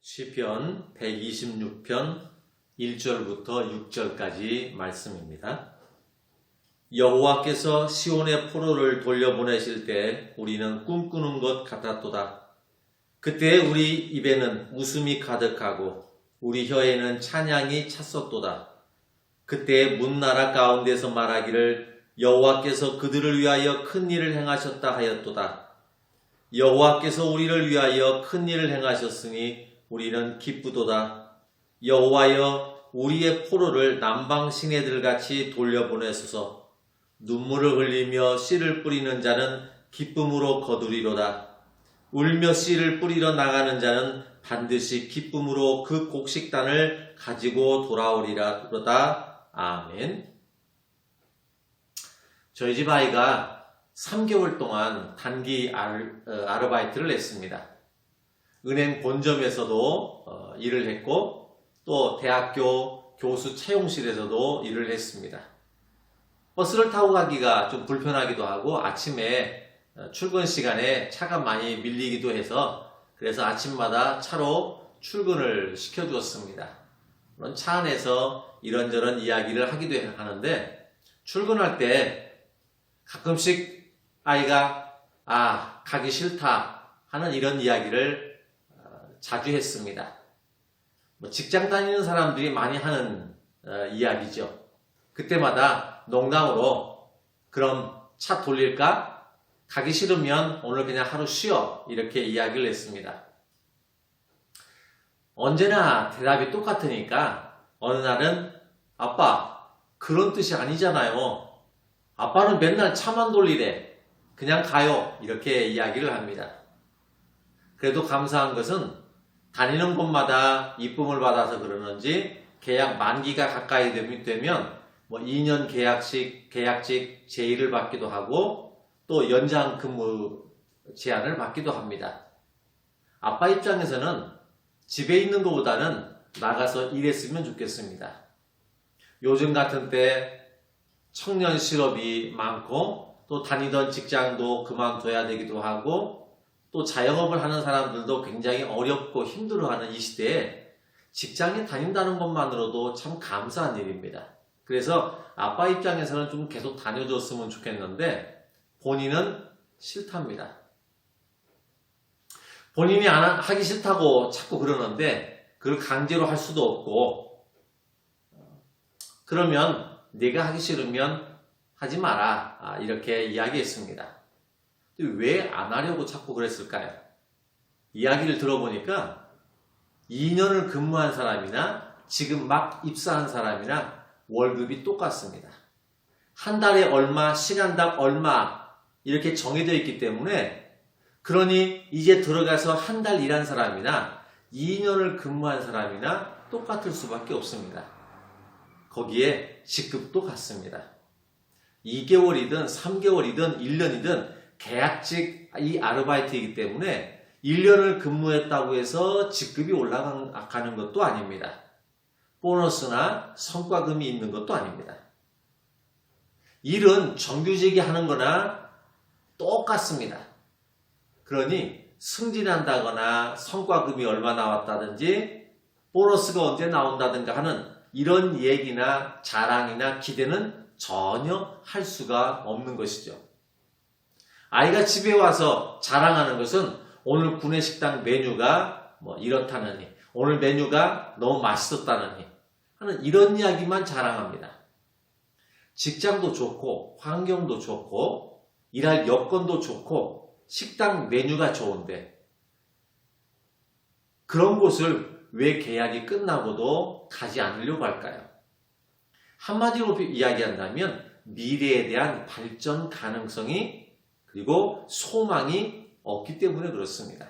시편 126편 1절부터 6절까지 말씀입니다. 여호와께서 시온의 포로를 돌려보내실 때 우리는 꿈꾸는 것 같았도다. 그때 우리 입에는 웃음이 가득하고 우리 혀에는 찬양이 찼었도다. 그때 문나라 가운데서 말하기를 여호와께서 그들을 위하여 큰 일을 행하셨다 하였도다. 여호와께서 우리를 위하여 큰 일을 행하셨으니 우리는 기쁘도다. 여호와여, 우리의 포로를 남방 시내들같이 돌려보내소서. 눈물을 흘리며 씨를 뿌리는 자는 기쁨으로 거두리로다. 울며 씨를 뿌리러 나가는 자는 반드시 기쁨으로 그 곡식단을 가지고 돌아오리라. 그러다. 아멘. 저희 집 아이가 3개월 동안 단기 아르바이트를 했습니다. 은행 본점에서도 일을 했고 또 대학교 교수 채용실에서도 일을 했습니다. 버스를 타고 가기가 좀 불편하기도 하고 아침에 출근 시간에 차가 많이 밀리기도 해서 그래서 아침마다 차로 출근을 시켜주었습니다. 물론 차 안에서 이런저런 이야기를 하기도 하는데 출근할 때 가끔씩 아이가 가기 싫다 하는 이런 이야기를 자주 했습니다. 직장 다니는 사람들이 많이 하는 이야기죠. 그때마다 농담으로 그럼 차 돌릴까? 가기 싫으면 오늘 그냥 하루 쉬어. 이렇게 이야기를 했습니다. 언제나 대답이 똑같으니까 어느 날은 아빠, 그런 뜻이 아니잖아요. 아빠는 맨날 차만 돌리래. 그냥 가요. 이렇게 이야기를 합니다. 그래도 감사한 것은 다니는 곳마다 이쁨을 받아서 그러는지 계약 만기가 가까이 되면 2년 계약직 제의를 받기도 하고 또 연장 근무 제안을 받기도 합니다. 아빠 입장에서는 집에 있는 것보다는 나가서 일했으면 좋겠습니다. 요즘 같은 때 청년 실업이 많고 또 다니던 직장도 그만둬야 되기도 하고 또 자영업을 하는 사람들도 굉장히 어렵고 힘들어하는 이 시대에 직장에 다닌다는 것만으로도 참 감사한 일입니다. 그래서 아빠 입장에서는 좀 계속 다녀줬으면 좋겠는데 본인은 싫답니다. 본인이 하기 싫다고 자꾸 그러는데 그걸 강제로 할 수도 없고 그러면 내가 하기 싫으면 하지 마라 이렇게 이야기했습니다. 왜 안 하려고 자꾸 그랬을까요? 이야기를 들어보니까 2년을 근무한 사람이나 지금 막 입사한 사람이나 월급이 똑같습니다. 한 달에 얼마, 시간당 얼마 이렇게 정해져 있기 때문에 그러니 이제 들어가서 한 달 일한 사람이나 2년을 근무한 사람이나 똑같을 수밖에 없습니다. 거기에 직급도 같습니다. 2개월이든 3개월이든 1년이든 계약직 이 아르바이트이기 때문에 1년을 근무했다고 해서 직급이 올라가는 것도 아닙니다. 보너스나 성과금이 있는 것도 아닙니다. 일은 정규직이 하는 거나 똑같습니다. 그러니 승진한다거나 성과금이 얼마 나왔다든지 보너스가 언제 나온다든가 하는 이런 얘기나 자랑이나 기대는 전혀 할 수가 없는 것이죠. 아이가 집에 와서 자랑하는 것은 오늘 구내식당 메뉴가 이렇다느니 오늘 메뉴가 너무 맛있었다느니 하는 이런 이야기만 자랑합니다. 직장도 좋고 환경도 좋고 일할 여건도 좋고 식당 메뉴가 좋은데 그런 곳을 왜 계약이 끝나고도 가지 않으려고 할까요? 한마디로 이야기한다면 미래에 대한 발전 가능성이 그리고 소망이 없기 때문에 그렇습니다.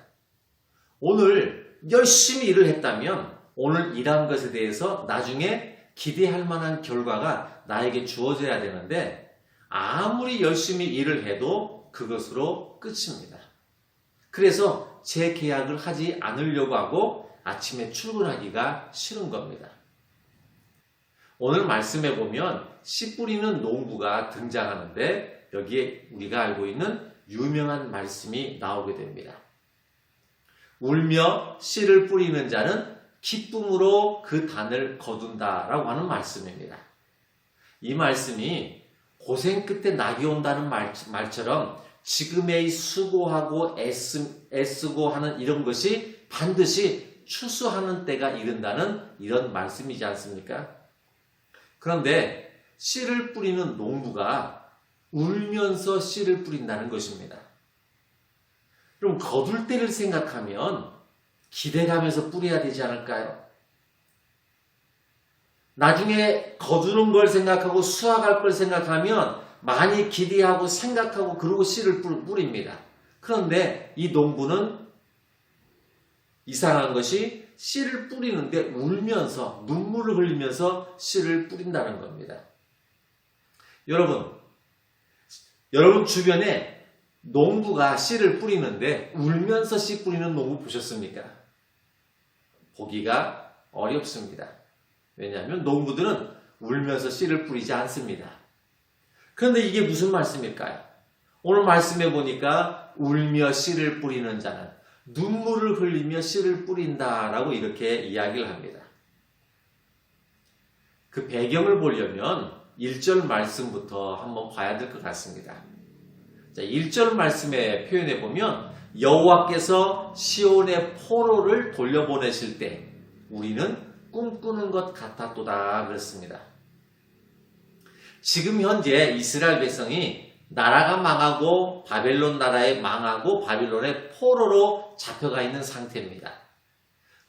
오늘 열심히 일을 했다면 오늘 일한 것에 대해서 나중에 기대할 만한 결과가 나에게 주어져야 되는데 아무리 열심히 일을 해도 그것으로 끝입니다. 그래서 재계약을 하지 않으려고 하고 아침에 출근하기가 싫은 겁니다. 오늘 말씀해 보면 씨 뿌리는 농부가 등장하는데 여기에 우리가 알고 있는 유명한 말씀이 나오게 됩니다. 울며 씨를 뿌리는 자는 기쁨으로 그 단을 거둔다라고 하는 말씀입니다. 이 말씀이 고생 끝에 낙이 온다는 말처럼 지금의 수고하고 애쓰고 하는 이런 것이 반드시 추수하는 때가 이른다는 이런 말씀이지 않습니까? 그런데 씨를 뿌리는 농부가 울면서 씨를 뿌린다는 것입니다. 그럼 거둘 때를 생각하면 기대가면서 뿌려야 되지 않을까요? 나중에 거두는 걸 생각하고 수확할 걸 생각하면 많이 기대하고 생각하고 그러고 씨를 뿌립니다. 그런데 이 농부는 이상한 것이 씨를 뿌리는데 울면서 눈물을 흘리면서 씨를 뿌린다는 겁니다. 여러분 주변에 농부가 씨를 뿌리는데 울면서 씨 뿌리는 농부 보셨습니까? 보기가 어렵습니다. 왜냐하면 농부들은 울면서 씨를 뿌리지 않습니다. 그런데 이게 무슨 말씀일까요? 오늘 말씀해 보니까 울며 씨를 뿌리는 자는 눈물을 흘리며 씨를 뿌린다라고 이렇게 이야기를 합니다. 그 배경을 보려면 1절 말씀부터 한번 봐야 될 것 같습니다. 자, 1절 말씀에 표현해 보면 여호와께서 시온의 포로를 돌려보내실 때 우리는 꿈꾸는 것 같았도다 그랬습니다. 지금 현재 이스라엘 백성이 나라가 망하고 바벨론 나라에 망하고 바빌론의 포로로 잡혀가 있는 상태입니다.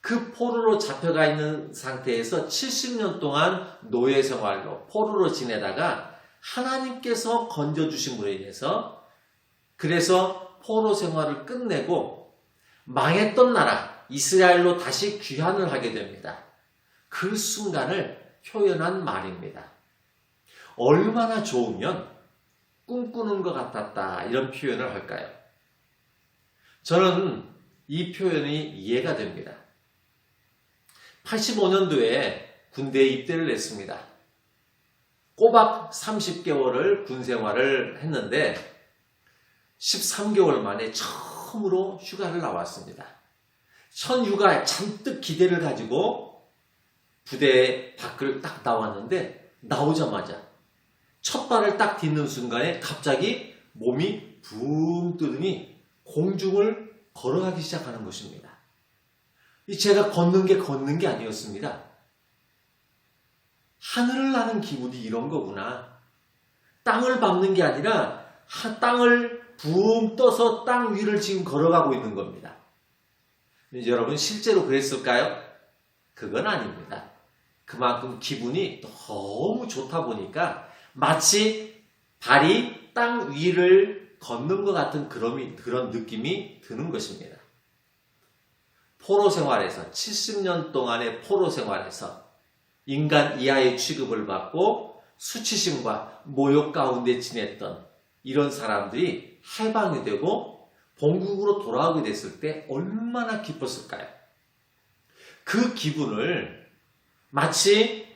그 포로로 잡혀가 있는 상태에서 70년 동안 노예 생활로 포로로 지내다가 하나님께서 건져주신 분에 의해서 그래서 포로 생활을 끝내고 망했던 나라 이스라엘로 다시 귀환을 하게 됩니다. 그 순간을 표현한 말입니다. 얼마나 좋으면 꿈꾸는 것 같았다 이런 표현을 할까요? 저는 이 표현이 이해가 됩니다. 85년도에 군대에 입대를 했습니다. 꼬박 30개월을 군 생활을 했는데 13개월 만에 처음으로 휴가를 나왔습니다. 첫 휴가에 잔뜩 기대를 가지고 부대 밖을 딱 나왔는데 나오자마자 첫 발을 딱 딛는 순간에 갑자기 몸이 붕 뜨더니 공중을 걸어가기 시작하는 것입니다. 제가 걷는 게 아니었습니다. 하늘을 나는 기분이 이런 거구나. 땅을 밟는 게 아니라 땅을 붕 떠서 땅 위를 지금 걸어가고 있는 겁니다. 여러분 실제로 그랬을까요? 그건 아닙니다. 그만큼 기분이 너무 좋다 보니까 마치 발이 땅 위를 걷는 것 같은 그런 느낌이 드는 것입니다. 포로 생활에서 70년 동안의 포로 생활에서 인간 이하의 취급을 받고 수치심과 모욕 가운데 지냈던 이런 사람들이 해방이 되고 본국으로 돌아오게 됐을 때 얼마나 기뻤을까요? 그 기분을 마치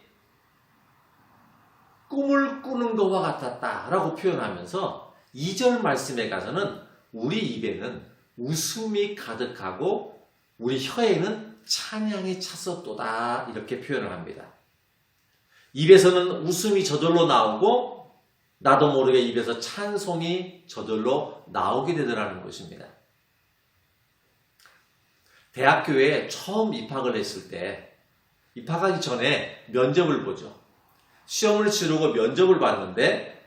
꿈을 꾸는 것과 같았다라고 표현하면서 2절 말씀에 가서는 우리 입에는 웃음이 가득하고 우리 혀에는 찬양이 찼었도다 이렇게 표현을 합니다. 입에서는 웃음이 저절로 나오고 나도 모르게 입에서 찬송이 저절로 나오게 되더라는 것입니다. 대학교에 처음 입학을 했을 때 입학하기 전에 면접을 보죠. 시험을 치르고 면접을 봤는데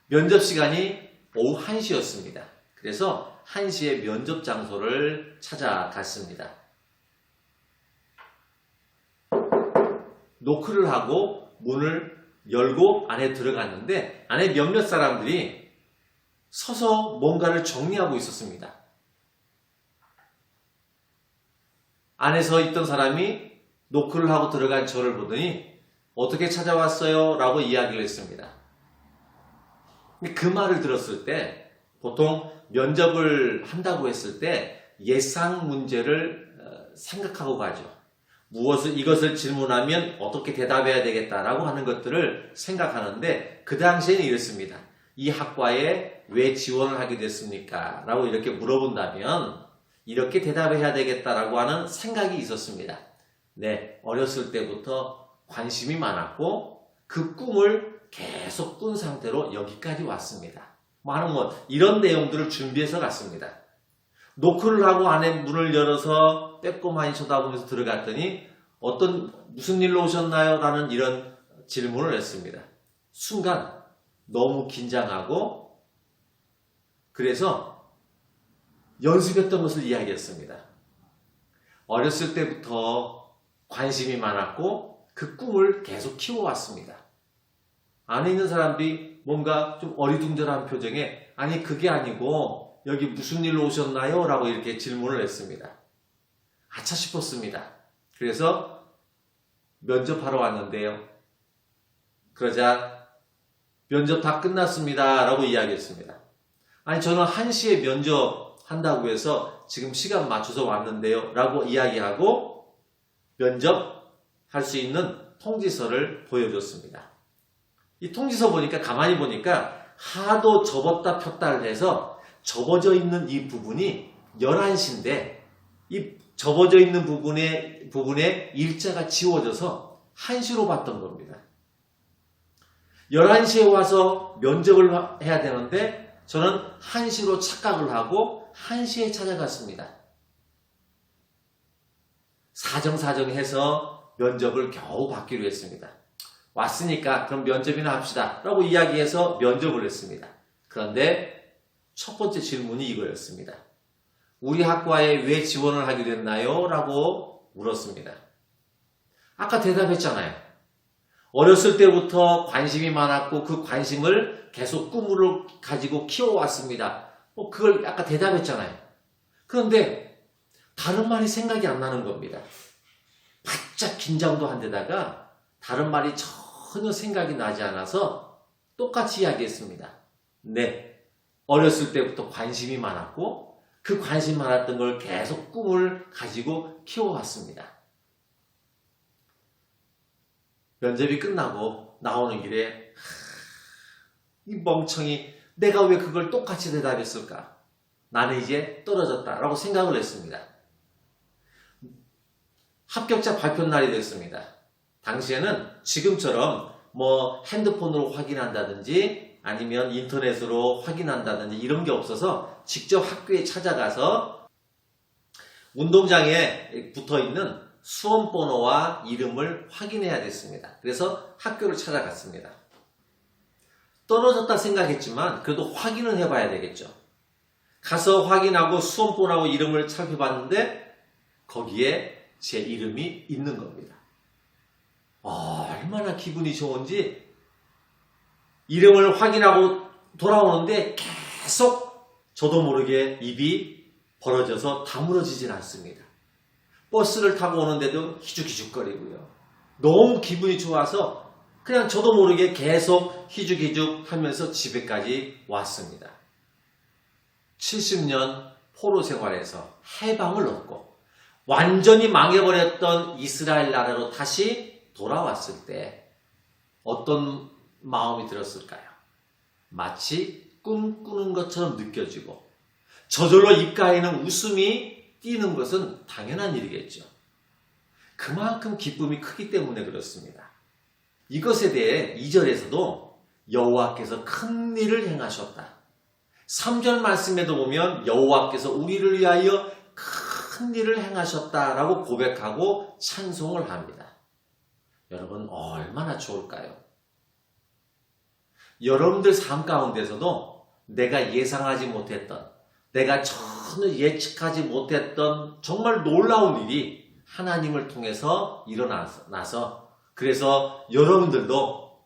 면접 시간이 오후 1시였습니다. 그래서 1시에 면접 장소를 찾아갔습니다. 노크를 하고 문을 열고 안에 들어갔는데 안에 몇몇 사람들이 서서 뭔가를 정리하고 있었습니다. 안에 서 있던 사람이 노크를 하고 들어간 저를 보더니 어떻게 찾아왔어요? 라고 이야기를 했습니다. 그 말을 들었을 때 보통 면접을 한다고 했을 때 예상 문제를 생각하고 가죠. 이것을 질문하면 어떻게 대답해야 되겠다라고 하는 것들을 생각하는데 그 당시에는 이랬습니다. 이 학과에 왜 지원을 하게 됐습니까? 라고 이렇게 물어본다면 이렇게 대답해야 되겠다라고 하는 생각이 있었습니다. 네, 어렸을 때부터 관심이 많았고 그 꿈을 계속 꾼 상태로 여기까지 왔습니다. 많은 이런 내용들을 준비해서 갔습니다. 노크를 하고 안에 문을 열어서 빼꼼하니 쳐다보면서 들어갔더니 무슨 일로 오셨나요? 라는 이런 질문을 했습니다. 순간 너무 긴장하고 그래서 연습했던 것을 이야기했습니다. 어렸을 때부터 관심이 많았고 그 꿈을 계속 키워왔습니다. 안에 있는 사람들이 뭔가 좀 어리둥절한 표정에 아니 그게 아니고 여기 무슨 일로 오셨나요? 라고 이렇게 질문을 했습니다. 아차 싶었습니다. 그래서 면접하러 왔는데요. 그러자 면접 다 끝났습니다. 라고 이야기했습니다. 아니 저는 1시에 면접한다고 해서 지금 시간 맞춰서 왔는데요. 라고 이야기하고 면접할 수 있는 통지서를 보여줬습니다. 이 통지서 가만히 보니까 하도 접었다 폈다를 해서 접어져 있는 이 부분이 11시인데 이 접어져 있는 부분에 일자가 지워져서 1시로 봤던 겁니다. 11시에 와서 면접을 해야 되는데 저는 1시로 착각을 하고 1시에 찾아갔습니다. 사정사정해서 면접을 겨우 받기로 했습니다. 왔으니까 그럼 면접이나 합시다 라고 이야기해서 면접을 했습니다. 그런데 첫 번째 질문이 이거였습니다. 우리 학과에 왜 지원을 하게 됐나요? 라고 물었습니다. 아까 대답했잖아요. 어렸을 때부터 관심이 많았고 그 관심을 계속 꿈으로 가지고 키워왔습니다. 그걸 아까 대답했잖아요. 그런데 다른 말이 생각이 안 나는 겁니다. 바짝 긴장도 한 데다가 다른 말이 전혀 생각이 나지 않아서 똑같이 이야기했습니다. 네, 어렸을 때부터 관심이 많았고 그 관심 많았던 걸 계속 꿈을 가지고 키워왔습니다. 면접이 끝나고 나오는 길에 이 멍청이 내가 왜 그걸 똑같이 대답했을까? 나는 이제 떨어졌다라고 생각을 했습니다. 합격자 발표 날이 됐습니다. 당시에는 지금처럼 핸드폰으로 확인한다든지 아니면 인터넷으로 확인한다든지 이런 게 없어서 직접 학교에 찾아가서 운동장에 붙어있는 수험번호와 이름을 확인해야 됐습니다. 그래서 학교를 찾아갔습니다. 떨어졌다 생각했지만 그래도 확인은 해봐야 되겠죠. 가서 확인하고 수험번호하고 이름을 살펴봤는데 거기에 제 이름이 있는 겁니다. 얼마나 기분이 좋은지 이름을 확인하고 돌아오는데 계속 저도 모르게 입이 벌어져서 다물어지진 않습니다. 버스를 타고 오는데도 희죽희죽거리고요. 너무 기분이 좋아서 그냥 저도 모르게 계속 희죽희죽 하면서 집에까지 왔습니다. 70년 포로 생활에서 해방을 얻고 완전히 망해버렸던 이스라엘 나라로 다시 돌아왔을 때 어떤 마음이 들었을까요? 마치 꿈꾸는 것처럼 느껴지고 저절로 입가에는 웃음이 띄는 것은 당연한 일이겠죠. 그만큼 기쁨이 크기 때문에 그렇습니다. 이것에 대해 2절에서도 여호와께서 큰 일을 행하셨다. 3절 말씀에도 보면 여호와께서 우리를 위하여 큰 일을 행하셨다라고 고백하고 찬송을 합니다. 여러분 얼마나 좋을까요? 여러분들 삶 가운데서도 내가 예상하지 못했던 내가 전혀 예측하지 못했던 정말 놀라운 일이 하나님을 통해서 일어나서 그래서 여러분들도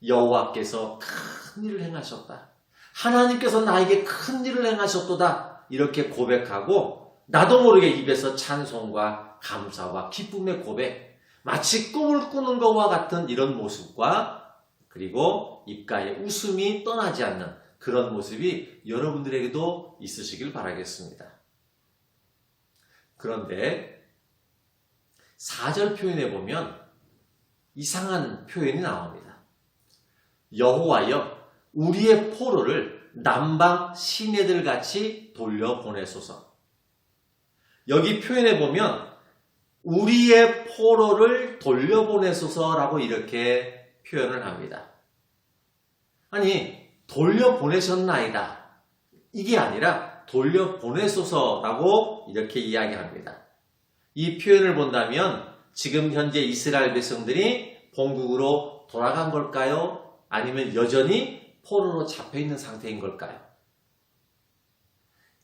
여호와께서 큰 일을 행하셨다. 하나님께서 나에게 큰 일을 행하셨도다. 이렇게 고백하고 나도 모르게 입에서 찬송과 감사와 기쁨의 고백, 마치 꿈을 꾸는 것과 같은 이런 모습과 그리고 입가에 웃음이 떠나지 않는 그런 모습이 여러분들에게도 있으시길 바라겠습니다. 그런데 4절 표현에 보면 이상한 표현이 나옵니다. 여호와여 우리의 포로를 남방 시내들 같이 돌려보내소서. 여기 표현해 보면 우리의 포로를 돌려보내소서라고 이렇게 표현을 합니다. 아니, 돌려보내셨나이다. 이게 아니라 돌려보내소서라고 이렇게 이야기합니다. 이 표현을 본다면 지금 현재 이스라엘 백성들이 본국으로 돌아간 걸까요? 아니면 여전히 포로로 잡혀있는 상태인 걸까요?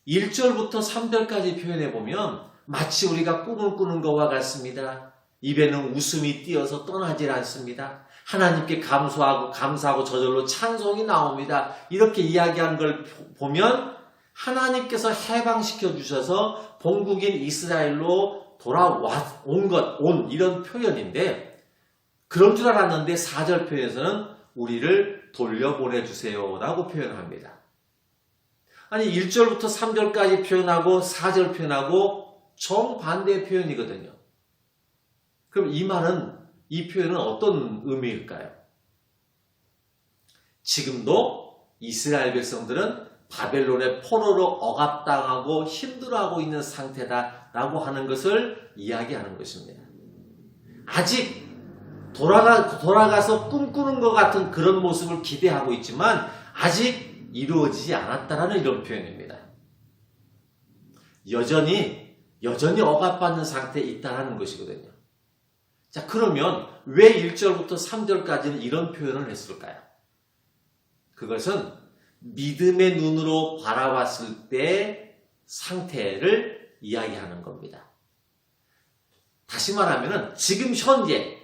1절부터 3절까지 표현해 보면 마치 우리가 꿈을 꾸는 것과 같습니다. 입에는 웃음이 띄어서 떠나질 않습니다. 하나님께 감사하고 저절로 찬송이 나옵니다. 이렇게 이야기한 걸 보면 하나님께서 해방시켜 주셔서 본국인 이스라엘로 온 이런 표현인데, 그런 줄 알았는데 4절 표현에서는 우리를 돌려보내주세요 라고 표현합니다. 아니, 1절부터 3절까지 표현하고 4절 표현하고 정반대의 표현이거든요. 그럼 이 표현은 어떤 의미일까요? 지금도 이스라엘 백성들은 바벨론의 포로로 억압당하고 힘들어하고 있는 상태다라고 하는 것을 이야기하는 것입니다. 아직 돌아가서 꿈꾸는 것 같은 그런 모습을 기대하고 있지만 아직 이루어지지 않았다라는 이런 표현입니다. 여전히 억압받는 상태에 있다는 것이거든요. 자, 그러면 왜 1절부터 3절까지는 이런 표현을 했을까요? 그것은 믿음의 눈으로 바라봤을 때 상태를 이야기하는 겁니다. 다시 말하면 지금 현재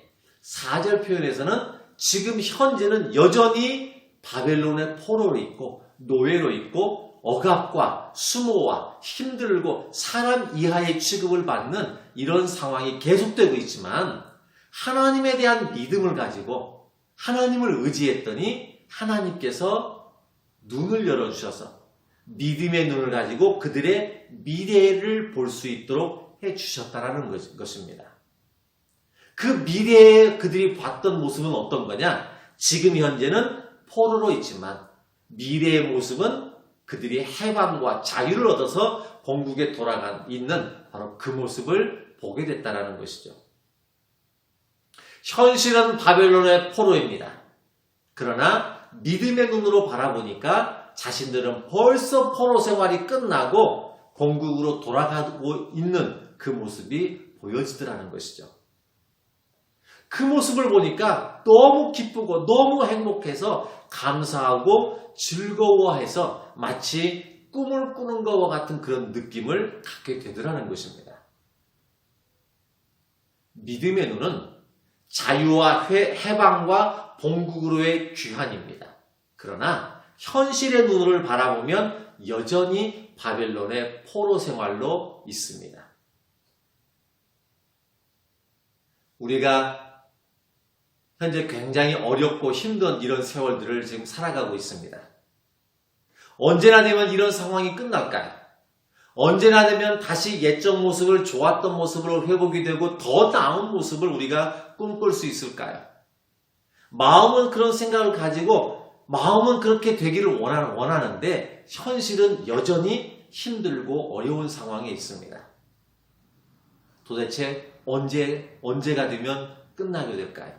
4절 표현에서는 지금 현재는 여전히 바벨론의 포로로 있고 노예로 있고 억압과 수모와 힘들고 사람 이하의 취급을 받는 이런 상황이 계속되고 있지만 하나님에 대한 믿음을 가지고 하나님을 의지했더니 하나님께서 눈을 열어주셔서 믿음의 눈을 가지고 그들의 미래를 볼 수 있도록 해주셨다라는 것입니다. 그 미래에 그들이 봤던 모습은 어떤 거냐? 지금 현재는 포로로 있지만 미래의 모습은 그들이 해방과 자유를 얻어서 본국에 돌아가 있는 바로 그 모습을 보게 됐다는 것이죠. 현실은 바벨론의 포로입니다. 그러나 믿음의 눈으로 바라보니까 자신들은 벌써 포로 생활이 끝나고 본국으로 돌아가고 있는 그 모습이 보여지더라는 것이죠. 그 모습을 보니까 너무 기쁘고 너무 행복해서 감사하고 즐거워해서 마치 꿈을 꾸는 것과 같은 그런 느낌을 갖게 되더라는 것입니다. 믿음의 눈은 자유와 해방과 본국으로의 귀환입니다. 그러나 현실의 눈을 바라보면 여전히 바벨론의 포로 생활로 있습니다. 우리가 현재 굉장히 어렵고 힘든 이런 세월들을 지금 살아가고 있습니다. 언제나 되면 이런 상황이 끝날까요? 언제나 되면 다시 옛적 모습을 좋았던 모습으로 회복이 되고 더 나은 모습을 우리가 꿈꿀 수 있을까요? 마음은 그런 생각을 가지고 마음은 그렇게 되기를 원하는데 현실은 여전히 힘들고 어려운 상황에 있습니다. 도대체 언제가 되면 끝나게 될까요?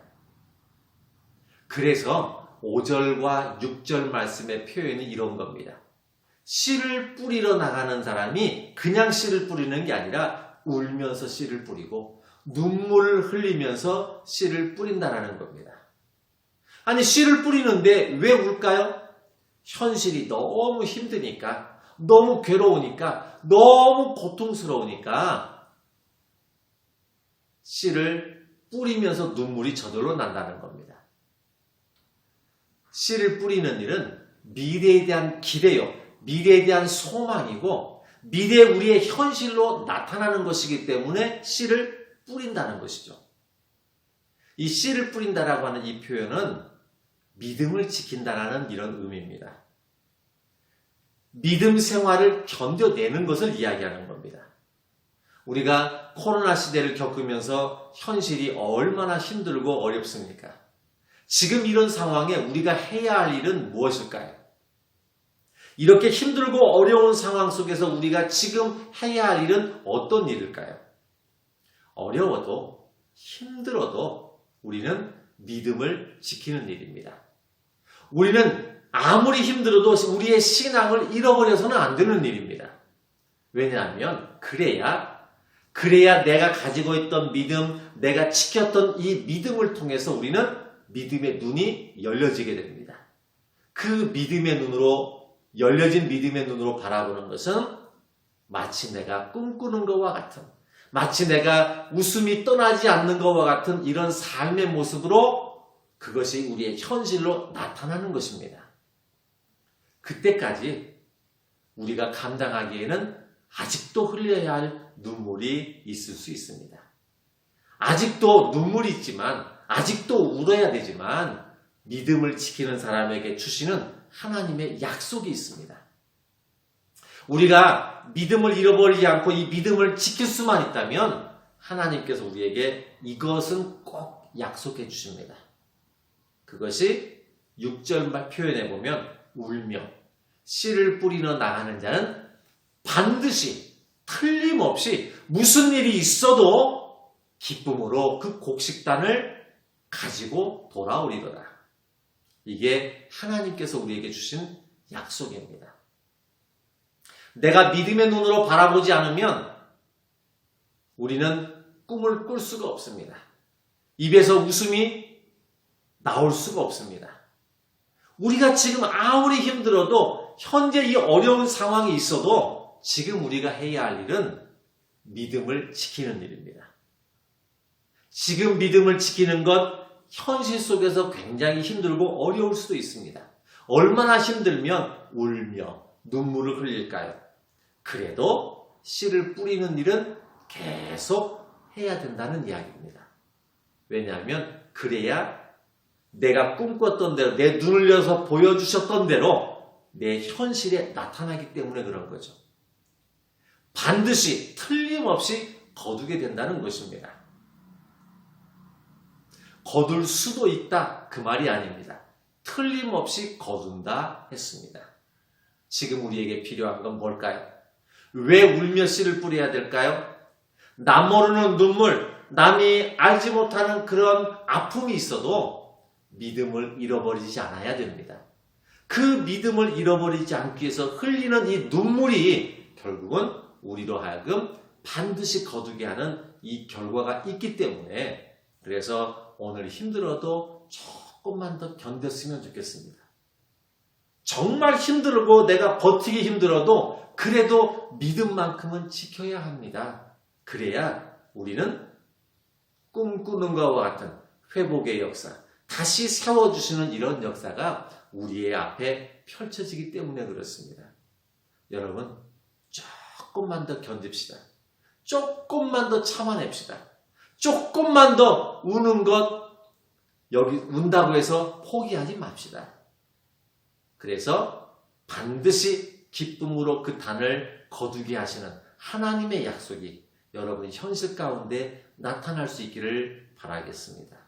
그래서 5절과 6절 말씀의 표현이 이런 겁니다. 씨를 뿌리러 나가는 사람이 그냥 씨를 뿌리는 게 아니라 울면서 씨를 뿌리고 눈물을 흘리면서 씨를 뿌린다는 겁니다. 아니, 씨를 뿌리는데 왜 울까요? 현실이 너무 힘드니까, 너무 괴로우니까, 너무 고통스러우니까 씨를 뿌리면서 눈물이 저절로 난다는 겁니다. 씨를 뿌리는 일은 미래에 대한 기대요, 미래에 대한 소망이고 미래에 우리의 현실로 나타나는 것이기 때문에 씨를 뿌린다는 것이죠. 이 씨를 뿌린다라고 하는 이 표현은 믿음을 지킨다라는 이런 의미입니다. 믿음 생활을 견뎌내는 것을 이야기하는 겁니다. 우리가 코로나 시대를 겪으면서 현실이 얼마나 힘들고 어렵습니까? 지금 이런 상황에 우리가 해야 할 일은 무엇일까요? 이렇게 힘들고 어려운 상황 속에서 우리가 지금 해야 할 일은 어떤 일일까요? 어려워도 힘들어도 우리는 믿음을 지키는 일입니다. 우리는 아무리 힘들어도 우리의 신앙을 잃어버려서는 안 되는 일입니다. 왜냐하면 그래야 내가 가지고 있던 믿음, 내가 지켰던 이 믿음을 통해서 우리는 믿음의 눈이 열려지게 됩니다. 그 믿음의 눈으로, 열려진 믿음의 눈으로 바라보는 것은 마치 내가 꿈꾸는 것과 같은, 마치 내가 웃음이 떠나지 않는 것과 같은 이런 삶의 모습으로 그것이 우리의 현실로 나타나는 것입니다. 그때까지 우리가 감당하기에는 아직도 흘려야 할 눈물이 있을 수 있습니다. 아직도 눈물이 있지만, 아직도 울어야 되지만 믿음을 지키는 사람에게 주시는 하나님의 약속이 있습니다. 우리가 믿음을 잃어버리지 않고 이 믿음을 지킬 수만 있다면 하나님께서 우리에게 이것은 꼭 약속해 주십니다. 그것이 6절 표현해 보면 울며 씨를 뿌리러 나가는 자는 반드시 틀림없이 무슨 일이 있어도 기쁨으로 그 곡식단을 가지고 돌아오리더라. 이게 하나님께서 우리에게 주신 약속입니다. 내가 믿음의 눈으로 바라보지 않으면 우리는 꿈을 꿀 수가 없습니다. 입에서 웃음이 나올 수가 없습니다. 우리가 지금 아무리 힘들어도 현재 이 어려운 상황이 있어도 지금 우리가 해야 할 일은 믿음을 지키는 일입니다. 지금 믿음을 지키는 것 현실 속에서 굉장히 힘들고 어려울 수도 있습니다. 얼마나 힘들면 울며 눈물을 흘릴까요? 그래도 씨를 뿌리는 일은 계속 해야 된다는 이야기입니다. 왜냐하면 그래야 내가 꿈꿨던 대로, 내 눈을 열어서 보여주셨던 대로 내 현실에 나타나기 때문에 그런 거죠. 반드시 틀림없이 거두게 된다는 것입니다. 거둘 수도 있다, 그 말이 아닙니다. 틀림없이 거둔다 했습니다. 지금 우리에게 필요한 건 뭘까요? 왜 울며 씨를 뿌려야 될까요? 남 모르는 눈물, 남이 알지 못하는 그런 아픔이 있어도 믿음을 잃어버리지 않아야 됩니다. 그 믿음을 잃어버리지 않기 위해서 흘리는 이 눈물이 결국은 우리로 하여금 반드시 거두게 하는 이 결과가 있기 때문에, 그래서 오늘 힘들어도 조금만 더 견뎠으면 좋겠습니다. 정말 힘들고 내가 버티기 힘들어도 그래도 믿음만큼은 지켜야 합니다. 그래야 우리는 꿈꾸는 것과 같은 회복의 역사, 다시 세워주시는 이런 역사가 우리의 앞에 펼쳐지기 때문에 그렇습니다. 여러분, 조금만 더 견딥시다. 조금만 더 참아냅시다. 조금만 더 우는 것, 여기 운다고 해서 포기하지 맙시다. 그래서 반드시 기쁨으로 그 단을 거두게 하시는 하나님의 약속이 여러분 현실 가운데 나타날 수 있기를 바라겠습니다.